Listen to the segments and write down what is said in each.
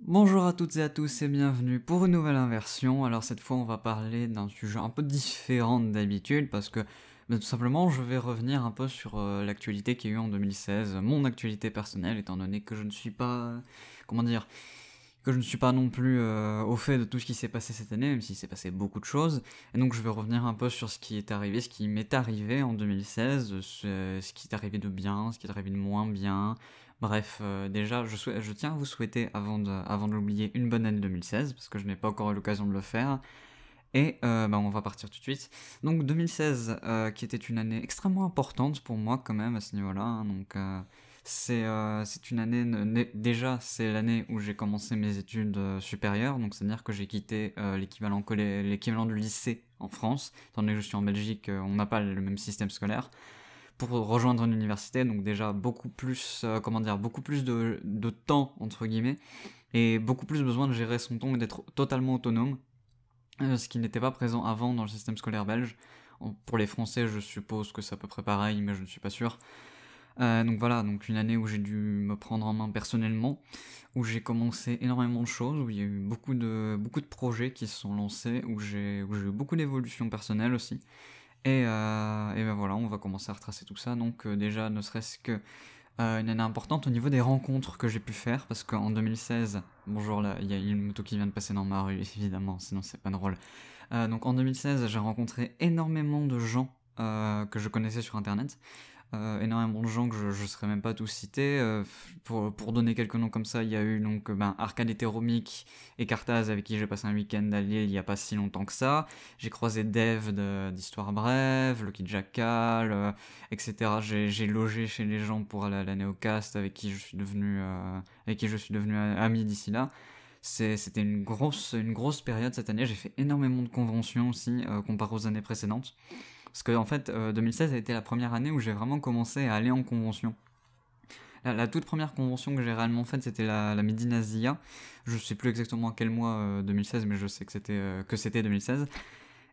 Bonjour à toutes et à tous et bienvenue pour une nouvelle inversion. Alors cette fois on va parler d'un sujet un peu différent d'habitude parce que tout simplement je vais revenir un peu sur l'actualité qu'il y a eu en 2016, mon actualité personnelle étant donné que je ne suis pas, comment dire, que je ne suis pas non plus au fait de tout ce qui s'est passé cette année, même s'il s'est passé beaucoup de choses. Et donc je vais revenir un peu sur ce qui est arrivé, ce qui m'est arrivé en 2016, ce qui est arrivé de bien, ce qui est arrivé de moins bien. Bref, déjà, je tiens à vous souhaiter, avant de l'oublier, une bonne année 2016, parce que je n'ai pas encore eu l'occasion de le faire. Et on va partir tout de suite. Donc 2016, qui était une année extrêmement importante pour moi quand même à ce niveau-là, hein. Donc c'est une année, déjà c'est l'année où j'ai commencé mes études supérieures, donc c'est-à-dire que j'ai quitté l'équivalent du lycée en France, étant donné que je suis en Belgique, on n'a pas le même système scolaire, pour rejoindre une université, donc déjà beaucoup plus, beaucoup plus de temps entre guillemets, et beaucoup plus besoin de gérer son temps et d'être totalement autonome, ce qui n'était pas présent avant dans le système scolaire belge. Pour les Français, je suppose que c'est à peu près pareil, mais je ne suis pas sûr. Donc voilà, donc une année où j'ai dû me prendre en main personnellement, où j'ai commencé énormément de choses, où il y a eu beaucoup de projets qui se sont lancés, où j'ai eu beaucoup d'évolutions personnelles aussi. Et ben voilà, on va commencer à retracer tout ça. Donc déjà, ne serait-ce que une année importante au niveau des rencontres que j'ai pu faire, parce qu'en 2016, bonjour là, il y a une moto qui vient de passer dans ma rue, évidemment, sinon c'est pas drôle. Donc en 2016, j'ai rencontré énormément de gens que je connaissais sur internet, énormément de gens que je ne saurais même pas tous citer. Pour donner quelques noms comme ça, il y a eu donc Arcade Hétéromique et Cartaz avec qui j'ai passé un week-end à Lille il n'y a pas si longtemps que ça. J'ai croisé Dev d'Histoire Brève, Lucky Jackal, etc. J'ai logé chez les gens pour aller à la Néocast avec qui je suis devenu ami d'ici là. C'était une grosse période cette année. J'ai fait énormément de conventions aussi, comparé aux années précédentes. Parce que en fait, 2016 a été la première année où j'ai vraiment commencé à aller en convention. La toute première convention que j'ai réellement faite, c'était la Medinazia. Je sais plus exactement à quel mois 2016, mais je sais que c'était 2016.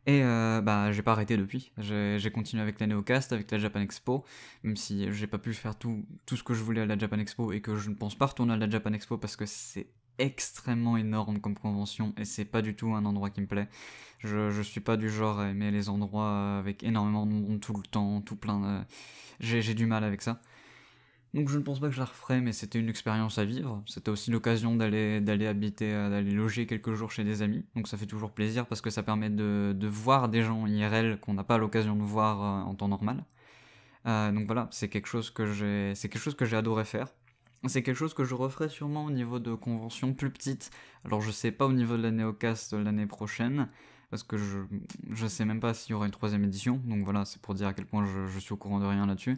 Et j'ai pas arrêté depuis. J'ai continué avec la Neocast, avec la Japan Expo, même si j'ai pas pu faire tout ce que je voulais à la Japan Expo et que je ne pense pas retourner à la Japan Expo parce que c'est extrêmement énorme comme convention et c'est pas du tout un endroit qui me plaît. Je suis pas du genre à aimer les endroits avec énormément de monde tout le temps, tout plein de... J'ai du mal avec ça. Donc je ne pense pas que je la referai, mais c'était une expérience à vivre. C'était aussi l'occasion d'aller loger quelques jours chez des amis. Donc ça fait toujours plaisir parce que ça permet de voir des gens IRL qu'on n'a pas l'occasion de voir en temps normal. Donc voilà, c'est quelque chose que j'ai adoré faire. C'est quelque chose que je referai sûrement au niveau de conventions plus petites. Alors je sais pas au niveau de la Néocast l'année prochaine, parce que je sais même pas s'il y aura une troisième édition. Donc voilà, c'est pour dire à quel point je suis au courant de rien là-dessus.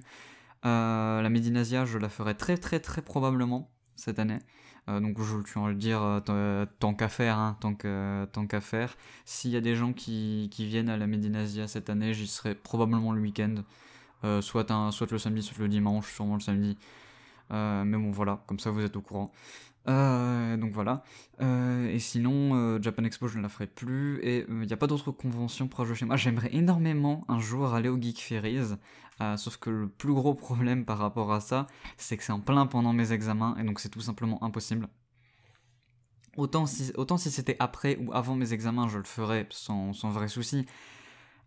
La Medinasia, je la ferai très très très probablement cette année. Donc je tiens à le dire, tant qu'à faire, hein, tant qu'à faire. S'il y a des gens qui viennent à la Medinasia cette année, j'y serai probablement le week-end. Soit le samedi, soit le dimanche, sûrement le samedi. Mais bon voilà, comme ça vous êtes au courant. Donc voilà. Et sinon, Japan Expo, je ne la ferai plus. Et il n'y a pas d'autres conventions proches de chez moi. J'aimerais énormément un jour aller au Geek Ferries. Sauf que le plus gros problème par rapport à ça, c'est que c'est en plein pendant mes examens. Et donc c'est tout simplement impossible. Autant si c'était après ou avant mes examens, je le ferais sans vrai souci.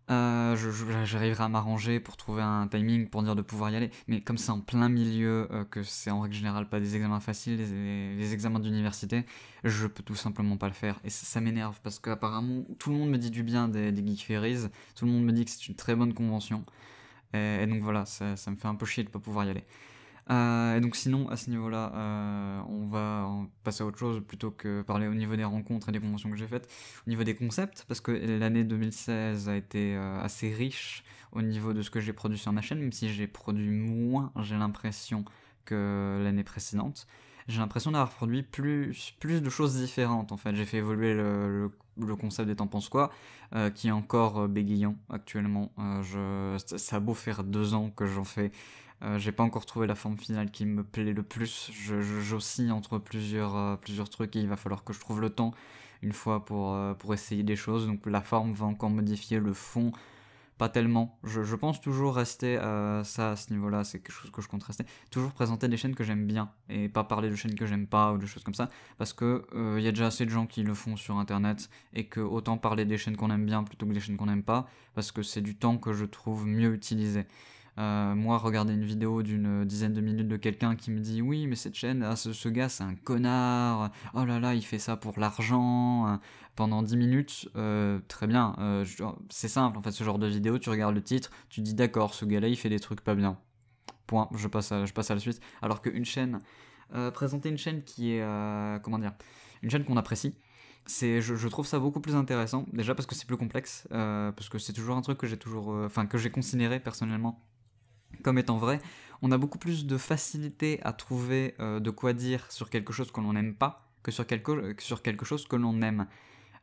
J'arriverai à m'arranger pour trouver un timing pour dire de pouvoir y aller. Mais comme c'est en plein milieu, que c'est en règle générale pas des examens faciles, les examens d'université, je peux tout simplement pas le faire. Et ça m'énerve parce qu'apparemment tout le monde me dit du bien des Geek Ferries, tout le monde me dit que c'est une très bonne convention. Et donc voilà, ça me fait un peu chier de pas pouvoir y aller. Et donc sinon, à ce niveau-là, on va passer à autre chose plutôt que parler au niveau des rencontres et des conventions que j'ai faites. Au niveau des concepts, parce que l'année 2016 a été assez riche au niveau de ce que j'ai produit sur ma chaîne, même si j'ai produit moins, j'ai l'impression, que l'année précédente. J'ai l'impression d'avoir produit plus de choses différentes, en fait. J'ai fait évoluer le concept des T'en penses quoi, qui est encore bégayant actuellement. Ça a beau faire 2 ans que j'en fais, j'ai pas encore trouvé la forme finale qui me plaît le plus. J'oscille entre plusieurs trucs et il va falloir que je trouve le temps une fois pour essayer des choses. Donc la forme va encore modifier, le fond pas tellement. Je pense toujours rester ça à ce niveau-là, c'est quelque chose que je compte rester. Toujours présenter des chaînes que j'aime bien et pas parler de chaînes que j'aime pas ou de choses comme ça, parce que y a déjà assez de gens qui le font sur internet et que autant parler des chaînes qu'on aime bien plutôt que des chaînes qu'on n'aime pas, parce que c'est du temps que je trouve mieux utilisé. Moi, regarder une vidéo d'une dizaine de minutes de quelqu'un qui me dit oui, mais cette chaîne, ah, ce gars, c'est un connard, oh là là, il fait ça pour l'argent, pendant 10 minutes, très bien, c'est simple en fait, ce genre de vidéo, tu regardes le titre, tu dis d'accord, ce gars-là, il fait des trucs pas bien. Point, je passe à la suite. Alors qu'une chaîne, présenter une chaîne qui est, comment dire, une chaîne qu'on apprécie, je trouve ça beaucoup plus intéressant, déjà parce que c'est plus complexe, parce que c'est toujours un truc que j'ai toujours, enfin que j'ai considéré personnellement comme étant vrai, on a beaucoup plus de facilité à trouver de quoi dire sur quelque chose que l'on n'aime pas que sur quelque chose que l'on aime.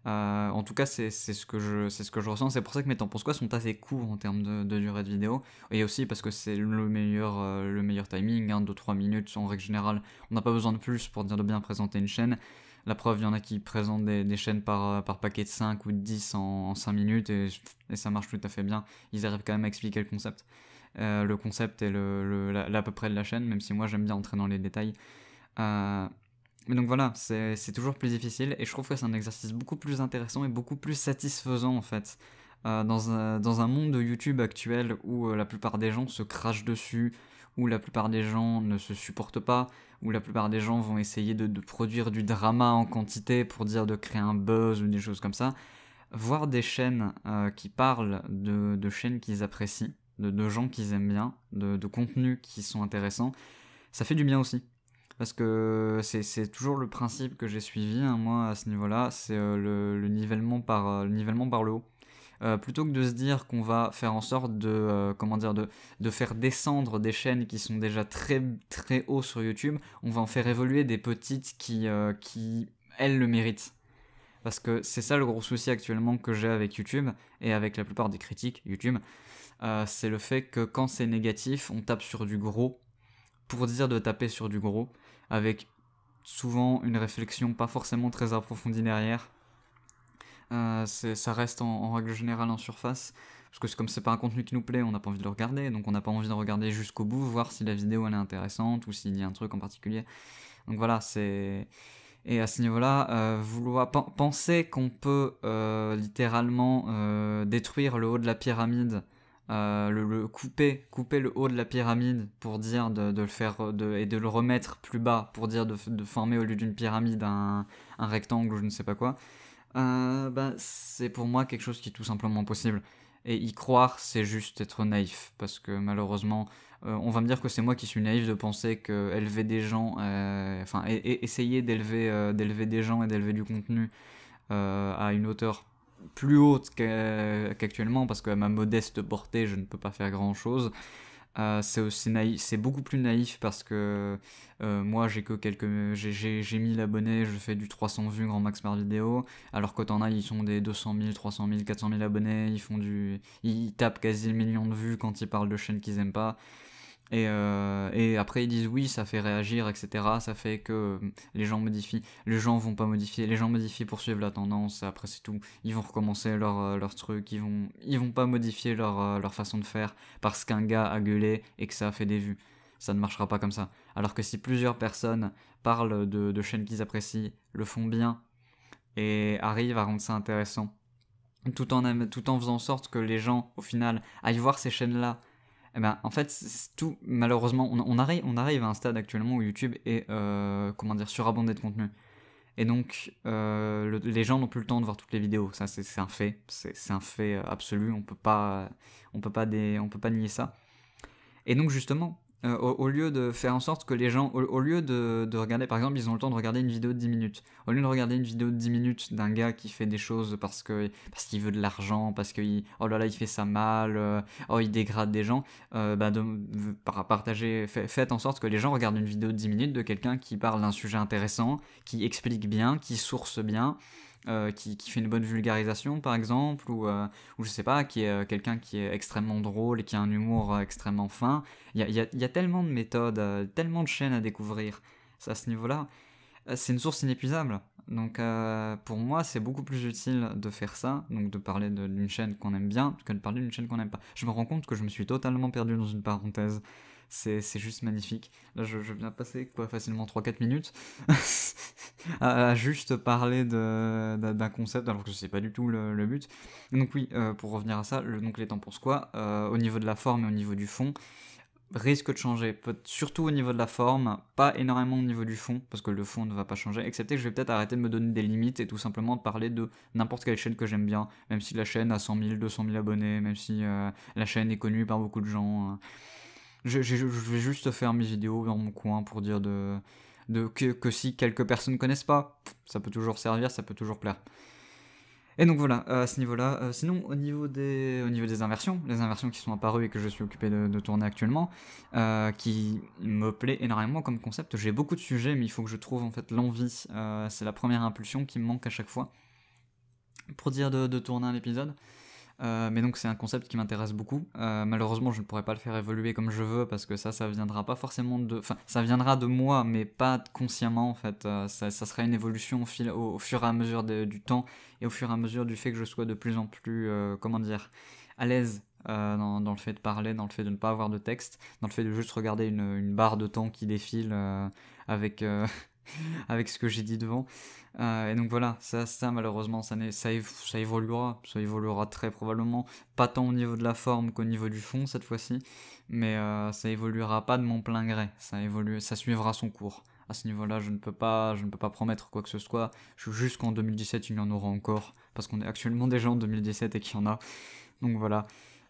En tout cas, c'est ce que je ressens. C'est pour ça que mes temps pour soi sont assez courts en termes de durée de vidéo. Et aussi parce que c'est le meilleur timing, hein, 2-3 minutes en règle générale. On n'a pas besoin de plus pour dire de bien présenter une chaîne. La preuve, il y en a qui présentent des chaînes par paquet de 5 ou de 10 en 5 minutes et ça marche tout à fait bien. Ils arrivent quand même à expliquer le concept. Le concept et l'à peu près de la chaîne, même si moi j'aime bien entrer dans les détails. Mais donc voilà, c'est toujours plus difficile et je trouve que c'est un exercice beaucoup plus intéressant et beaucoup plus satisfaisant en fait. Dans un monde de YouTube actuel où la plupart des gens se crachent dessus, où la plupart des gens ne se supportent pas, où la plupart des gens vont essayer de produire du drama en quantité pour dire de créer un buzz ou des choses comme ça, voir des chaînes qui parlent de chaînes qu'ils apprécient, de gens qu'ils aiment bien, de contenus qui sont intéressants, ça fait du bien aussi. Parce que c'est toujours le principe que j'ai suivi, hein, moi, à ce niveau-là, c'est le nivellement le nivellement par le haut. Plutôt que de se dire qu'on va faire en sorte de faire descendre des chaînes qui sont déjà très, très hauts sur YouTube, on va en faire évoluer des petites qui elles, le méritent. Parce que c'est ça le gros souci actuellement que j'ai avec YouTube et avec la plupart des critiques YouTube, c'est le fait que quand c'est négatif, on tape sur du gros pour dire de taper sur du gros, avec souvent une réflexion pas forcément très approfondie derrière. Ça reste en règle générale en surface, parce que comme c'est pas un contenu qui nous plaît, on n'a pas envie de le regarder, donc on n'a pas envie de regarder jusqu'au bout, voir si la vidéo elle est intéressante ou s'il y a un truc en particulier. Donc voilà, c'est... Et à ce niveau-là, penser qu'on peut littéralement détruire le haut de la pyramide, couper le haut de la pyramide pour dire de le faire et de le remettre plus bas pour dire de former au lieu d'une pyramide un rectangle ou je ne sais pas quoi, c'est pour moi quelque chose qui est tout simplement possible. Et y croire, c'est juste être naïf, parce que malheureusement, on va me dire que c'est moi qui suis naïf de penser que élever des gens, essayer d'élever des gens et d'élever du contenu à une hauteur plus haute qu'actuellement, parce qu'à ma modeste portée, je ne peux pas faire grand-chose. C'est aussi naïf, c'est beaucoup plus naïf parce que moi j'ai 1000 abonnés, je fais du 300 vues grand max par vidéo, alors que t'en as ils sont des 200 000, 300 000, 400 000 abonnés, ils tapent quasi le million de vues quand ils parlent de chaînes qu'ils aiment pas. Et après ils disent oui, ça fait réagir, etc. Ça fait que les gens modifient. Les gens vont pas modifier. Les gens modifient pour suivre la tendance. Après c'est tout. Ils vont recommencer leur truc. Ils vont pas modifier leur façon de faire parce qu'un gars a gueulé et que ça a fait des vues. Ça ne marchera pas comme ça. Alors que si plusieurs personnes parlent de chaînes qu'ils apprécient, le font bien et arrivent à rendre ça intéressant, tout en faisant en sorte que les gens au final aillent voir ces chaînes-là. Eh ben, en fait, tout, malheureusement, on arrive à un stade actuellement où YouTube est, surabondé de contenu. Et donc, les gens n'ont plus le temps de voir toutes les vidéos. Ça, c'est un fait. C'est un fait absolu. On peut pas nier ça. Et donc, justement, au lieu de faire en sorte que les gens, au lieu de regarder, par exemple, ils ont le temps de regarder une vidéo de 10 minutes. Au lieu de regarder une vidéo de 10 minutes d'un gars qui fait des choses parce qu'il veut de l'argent, parce qu'il, oh là là, il fait ça mal, oh, il dégrade des gens, faites en sorte que les gens regardent une vidéo de 10 minutes de quelqu'un qui parle d'un sujet intéressant, qui explique bien, qui source bien, qui fait une bonne vulgarisation par exemple, ou je sais pas, qui est quelqu'un qui est extrêmement drôle et qui a un humour extrêmement fin. Il y a tellement de méthodes, tellement de chaînes à découvrir. À ce niveau-là, c'est une source inépuisable. Donc pour moi, c'est beaucoup plus utile de faire ça, donc de parler d'une chaîne qu'on aime bien, que de parler d'une chaîne qu'on n'aime pas. Je me rends compte que je me suis totalement perdu dans une parenthèse. C'est juste magnifique. Là, je viens de passer quoi, facilement 3-4 minutes à juste parler d'un concept, alors que c'est pas du tout le but. Donc oui, pour revenir à ça, donc les temps pour quoi, au niveau de la forme et au niveau du fond, risque de changer, surtout au niveau de la forme, pas énormément au niveau du fond, parce que le fond ne va pas changer, excepté que je vais peut-être arrêter de me donner des limites et tout simplement de parler de n'importe quelle chaîne que j'aime bien, même si la chaîne a 100 000, 200 000 abonnés, même si la chaîne est connue par beaucoup de gens. Je vais juste faire mes vidéos dans mon coin pour dire que si quelques personnes connaissent pas, ça peut toujours servir, ça peut toujours plaire. Et donc voilà, à ce niveau-là. Sinon, au niveau des inversions, les inversions qui sont apparues et que je suis occupé de tourner actuellement, qui me plaît énormément comme concept. J'ai beaucoup de sujets, mais il faut que je trouve en fait l'envie. C'est la première impulsion qui me manque à chaque fois pour dire de tourner un épisode. Mais donc c'est un concept qui m'intéresse beaucoup. Malheureusement, je ne pourrais pas le faire évoluer comme je veux parce que ça viendra pas forcément de... Enfin, ça viendra de moi, mais pas consciemment en fait. Ça sera une évolution au fur et à mesure du temps et au fur et à mesure du fait que je sois de plus en plus, comment dire, à l'aise dans le fait de parler, dans le fait de ne pas avoir de texte, dans le fait de juste regarder une barre de temps qui défile avec... avec ce que j'ai dit devant. Et donc voilà, ça malheureusement, ça évoluera très probablement, pas tant au niveau de la forme qu'au niveau du fond cette fois-ci, mais ça évoluera pas de mon plein gré, ça suivra son cours. À ce niveau-là, je ne peux pas promettre quoi que ce soit, jusqu'en 2017 il y en aura encore, parce qu'on est actuellement déjà en 2017 et qu'il y en a, donc voilà.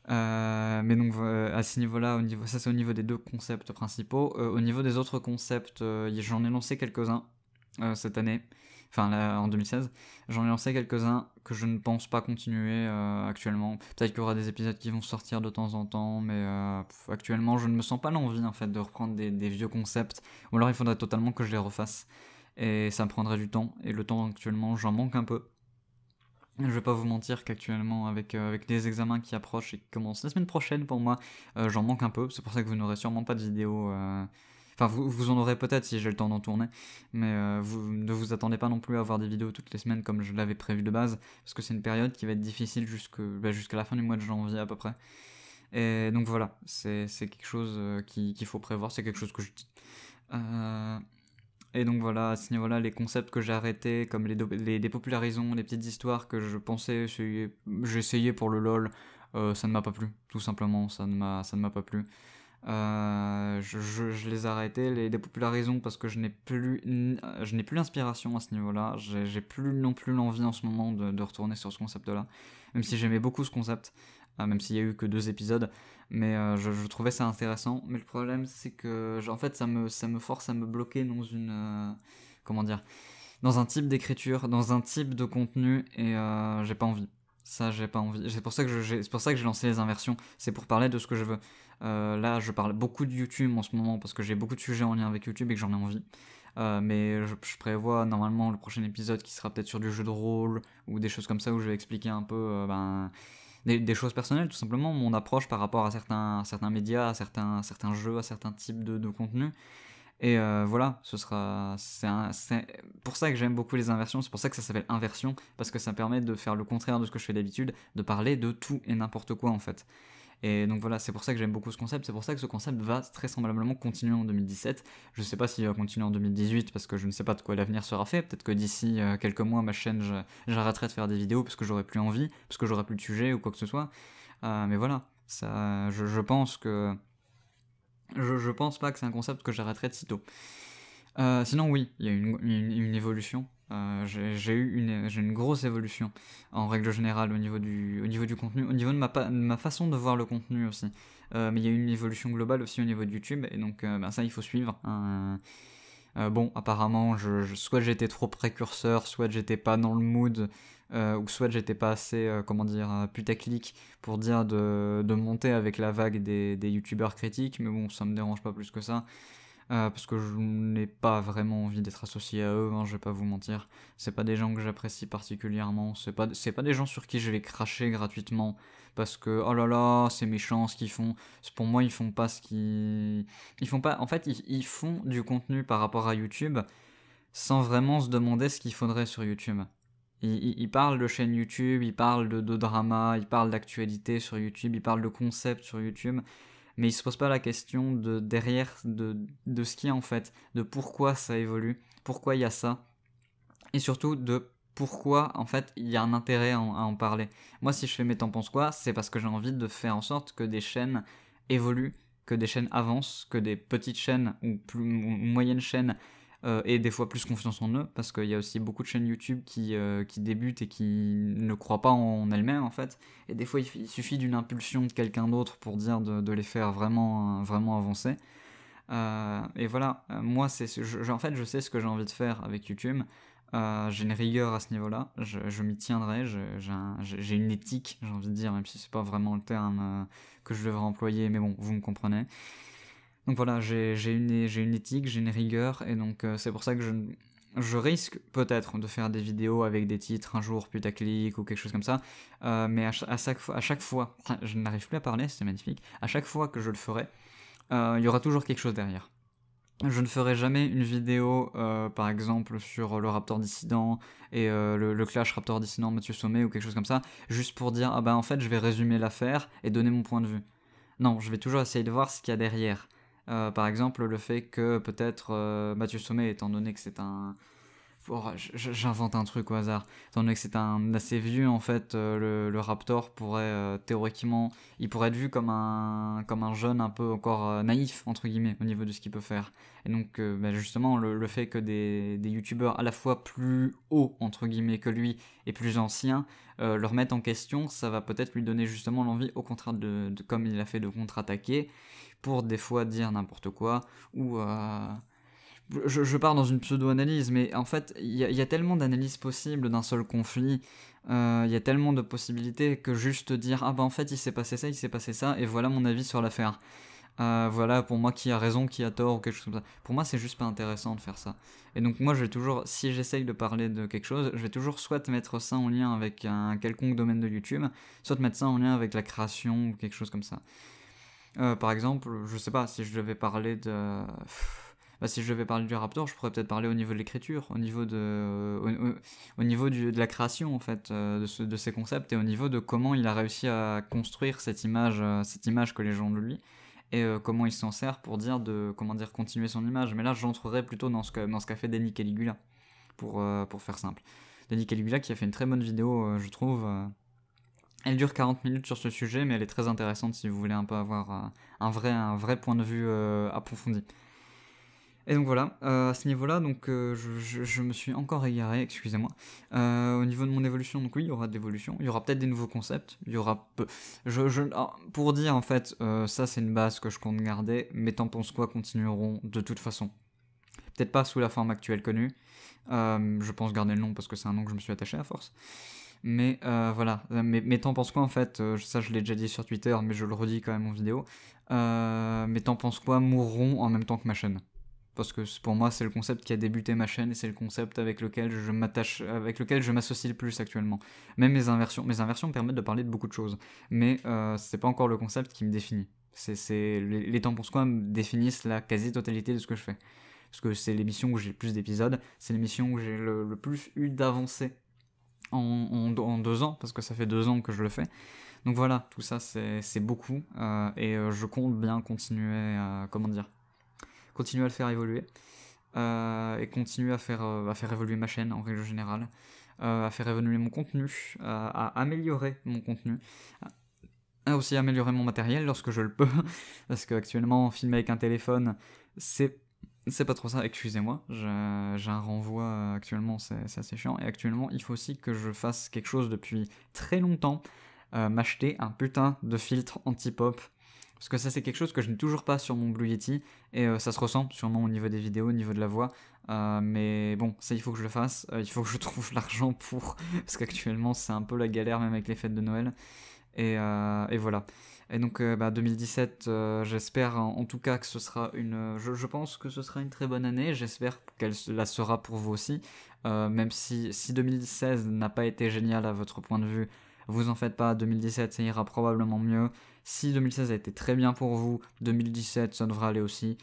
Mais donc à ce niveau-là, ça c'est au niveau des deux concepts principaux. Au niveau des autres concepts, j'en ai lancé quelques-uns cette année, enfin là, en 2016. J'en ai lancé quelques-uns que je ne pense pas continuer actuellement. Peut-être qu'il y aura des épisodes qui vont sortir de temps en temps, mais actuellement je ne me sens pas l'envie en fait de reprendre des vieux concepts, ou alors il faudrait totalement que je les refasse. Et ça me prendrait du temps, et le temps actuellement j'en manque un peu. Je vais pas vous mentir qu'actuellement, avec les examens qui approchent et qui commencent la semaine prochaine pour moi, j'en manque un peu. C'est pour ça que vous n'aurez sûrement pas de vidéo. Enfin, vous en aurez peut-être si j'ai le temps d'en tourner, mais vous ne vous attendez pas non plus à avoir des vidéos toutes les semaines comme je l'avais prévu de base, parce que c'est une période qui va être difficile jusqu'à la fin du mois de janvier à peu près. Et donc voilà, c'est quelque chose qu'il faut prévoir, c'est quelque chose que je dis. Euh, et donc voilà, à ce niveau-là, les concepts que j'ai arrêtés, comme les dépopularisons, les petites histoires que je pensais j'ai essayé pour le LOL, ça ne m'a pas plu, tout simplement, ça ne m'a pas plu. Je les ai arrêtés, les dépopularisons, parce que je n'ai plus l'inspiration à ce niveau-là, j'ai plus non plus l'envie en ce moment de retourner sur ce concept-là, même si j'aimais beaucoup ce concept, même s'il y a eu que 2 épisodes, mais je trouvais ça intéressant. Mais le problème, c'est que en fait, ça me force à me bloquer dans comment dire, dans un type d'écriture, dans un type de contenu, et j'ai pas envie. Ça, j'ai pas envie. C'est pour ça que j'ai lancé les inversions. C'est pour parler de ce que je veux. Là, je parle beaucoup de YouTube en ce moment parce que j'ai beaucoup de sujets en lien avec YouTube et que j'en ai envie. Mais je prévois normalement le prochain épisode qui sera peut-être sur du jeu de rôle ou des choses comme ça où je vais expliquer un peu des choses personnelles, tout simplement, mon approche par rapport à certains médias, à certains jeux, à certains types de contenus. Et voilà, c'est pour ça que j'aime beaucoup les inversions, c'est pour ça que ça s'appelle inversion, parce que ça permet de faire le contraire de ce que je fais d'habitude, de parler de tout et n'importe quoi en fait. Et donc voilà, c'est pour ça que j'aime beaucoup ce concept, c'est pour ça que ce concept va très semblablement continuer en 2017. Je sais pas s'il va continuer en 2018 parce que je ne sais pas de quoi l'avenir sera fait. Peut-être que d'ici quelques mois, ma chaîne, j'arrêterai de faire des vidéos parce que j'aurai plus envie, parce que j'aurai plus de sujet ou quoi que ce soit. Mais voilà, je pense que. Je pense pas que c'est un concept que j'arrêterai de sitôt. Sinon, oui, il y a une évolution. J'ai une grosse évolution en règle générale au niveau du contenu, au niveau de ma façon de voir le contenu aussi. Mais il y a une évolution globale aussi au niveau de YouTube, et donc ça il faut suivre, hein. Bon, apparemment, soit j'étais trop précurseur, soit j'étais pas dans le mood, ou soit j'étais pas assez, comment dire, putaclic pour dire de monter avec la vague des youtubeurs critiques, mais bon, ça me dérange pas plus que ça. Parce que je n'ai pas vraiment envie d'être associé à eux, hein, je vais pas vous mentir. C'est pas des gens que j'apprécie particulièrement, c'est pas des gens sur qui je vais cracher gratuitement, parce que, oh là là, c'est méchant ce qu'ils font. Pour moi, ils font pas ce qu'ils... Ils font pas... En fait, ils font du contenu par rapport à YouTube, sans vraiment se demander ce qu'il faudrait sur YouTube. Il parle de chaîne YouTube, il parle de drama, il parle d'actualité sur YouTube, il parle de concepts sur YouTube, mais il se pose pas la question de derrière, de ce qu'il y a en fait, de pourquoi ça évolue, pourquoi il y a ça, et surtout de pourquoi en fait il y a un intérêt à en parler. Moi, si je fais mes T'en penses quoi, c'est parce que j'ai envie de faire en sorte que des chaînes évoluent, que des chaînes avancent, que des petites chaînes ou moyennes chaînes aient des fois plus confiance en eux, parce qu'il y a aussi beaucoup de chaînes YouTube qui débutent et qui ne croient pas en elles-mêmes en fait, et des fois il suffit d'une impulsion de quelqu'un d'autre pour dire de les faire vraiment, vraiment avancer. Et voilà, moi, en fait, je sais ce que j'ai envie de faire avec YouTube. J'ai une rigueur à ce niveau-là, je m'y tiendrai, j'ai une éthique, j'ai envie de dire, même si c'est pas vraiment le terme que je devrais employer, mais bon, vous me comprenez. Donc voilà, j'ai une éthique, j'ai une rigueur, et donc c'est pour ça que je risque peut-être de faire des vidéos avec des titres un jour putaclic ou quelque chose comme ça, mais à chaque fois, je n'arrive plus à parler, c'est magnifique, à chaque fois que je le ferai, il y aura toujours quelque chose derrière. Je ne ferai jamais une vidéo, par exemple, sur le Raptor dissident et le clash Raptor dissident Mathieu Sommet ou quelque chose comme ça, juste pour dire, ah bah en fait, je vais résumer l'affaire et donner mon point de vue. Non, je vais toujours essayer de voir ce qu'il y a derrière. Par exemple, le fait que peut-être Mathieu Sommet, étant donné que c'est un, j'invente un truc au hasard. Étant donné que c'est un assez vieux, en fait, le Raptor pourrait théoriquement, il pourrait être vu comme un jeune un peu encore naïf, entre guillemets, au niveau de ce qu'il peut faire. Et donc, justement, le fait que des youtubeurs à la fois plus hauts, entre guillemets, que lui, et plus anciens, le remettent en question, ça va peut-être lui donner justement l'envie, au contraire comme il a fait, de contre-attaquer, pour des fois dire n'importe quoi, ou je pars dans une pseudo-analyse, mais en fait, il y a tellement d'analyses possibles d'un seul conflit, il y a tellement de possibilités que juste dire ah bah en fait il s'est passé ça, et voilà mon avis sur l'affaire. Voilà pour moi qui a raison, qui a tort, ou quelque chose comme ça. Pour moi, c'est juste pas intéressant de faire ça. Et donc, moi, je vais toujours, si j'essaye de parler de quelque chose, je vais toujours soit mettre ça en lien avec un quelconque domaine de YouTube, soit mettre ça en lien avec la création ou quelque chose comme ça. Par exemple, je sais pas, si je devais parler de. Si je devais parler du Raptor, je pourrais peut-être parler au niveau de l'écriture, au niveau de la création en fait, de ses concepts, et au niveau de comment il a réussi à construire cette image que les gens de lui, et comment il s'en sert pour comment dire, continuer son image. Mais là, j'entrerais plutôt dans ce qu'a fait Denis Caligula, pour faire simple. Denis Caligula qui a fait une très bonne vidéo, je trouve. Elle dure 40 minutes sur ce sujet, mais elle est très intéressante si vous voulez un peu avoir un vrai point de vue approfondi. Et donc voilà, à ce niveau-là, donc je me suis encore égaré, excusez-moi. Au niveau de mon évolution, donc oui, il y aura de l'évolution, il y aura peut-être des nouveaux concepts, il y aura pour dire en fait, ça c'est une base que je compte garder, mais T'en penses quoi continueront de toute façon. Peut-être pas sous la forme actuelle connue, je pense garder le nom parce que c'est un nom que je me suis attaché à force. Mais voilà, mais T'en penses quoi en fait, ça je l'ai déjà dit sur Twitter, mais je le redis quand même en vidéo. Mais T'en penses quoi mourront en même temps que ma chaîne. Parce que pour moi, c'est le concept qui a débuté ma chaîne, et c'est le concept avec lequel je m'associe le plus actuellement. Même mes inversions me permettent de parler de beaucoup de choses, mais c'est pas encore le concept qui me définit. Les T'en penses quoi me définissent la quasi-totalité de ce que je fais. Parce que c'est l'émission où j'ai le plus d'épisodes, c'est l'émission où j'ai le plus eu d'avancées en 2 ans, parce que ça fait 2 ans que je le fais. Donc voilà, tout ça c'est beaucoup, et je compte bien continuer, continuer à le faire évoluer, et continuer à faire évoluer ma chaîne en règle générale, à faire évoluer mon contenu, à améliorer mon contenu, à aussi améliorer mon matériel lorsque je le peux, parce qu'actuellement filmer avec un téléphone, c'est pas trop ça, excusez-moi, j'ai un renvoi actuellement, c'est assez chiant, et actuellement il faut aussi que je fasse quelque chose depuis très longtemps, m'acheter un putain de filtre anti-pop, parce que ça c'est quelque chose que je n'ai toujours pas sur mon Blue Yeti, et ça se ressent sûrement au niveau des vidéos, au niveau de la voix, mais bon, ça il faut que je le fasse, il faut que je trouve l'argent pour, parce qu'actuellement c'est un peu la galère même avec les fêtes de Noël, et voilà. Et donc 2017, j'espère en tout cas que ce sera je pense que ce sera une très bonne année, j'espère qu'elle la sera pour vous aussi, même si 2016 n'a pas été génial à votre point de vue, vous en faites pas, 2017 ça ira probablement mieux. Si 2016 a été très bien pour vous, 2017 ça devrait aller aussi.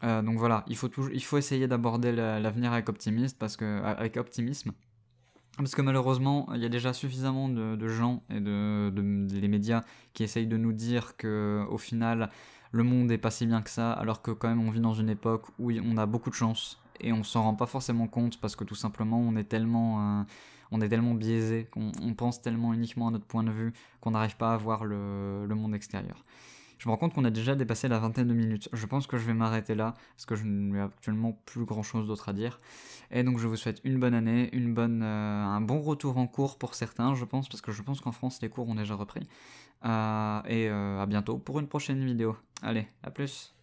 Donc voilà, il faut essayer d'aborder l'avenir avec avec optimisme. Parce que malheureusement, il y a déjà suffisamment de gens et les médias qui essayent de nous dire que au final, le monde est pas si bien que ça, alors que quand même on vit dans une époque où on a beaucoup de chance et on s'en rend pas forcément compte parce que tout simplement on est tellement biaisé, qu'on pense tellement uniquement à notre point de vue qu'on n'arrive pas à voir le monde extérieur. Je me rends compte qu'on a déjà dépassé la vingtaine de minutes. Je pense que je vais m'arrêter là, parce que je n'ai actuellement plus grand chose d'autre à dire. Et donc je vous souhaite une bonne année, un bon retour en cours pour certains, je pense, parce que je pense qu'en France les cours ont déjà repris. À bientôt pour une prochaine vidéo. Allez, à plus.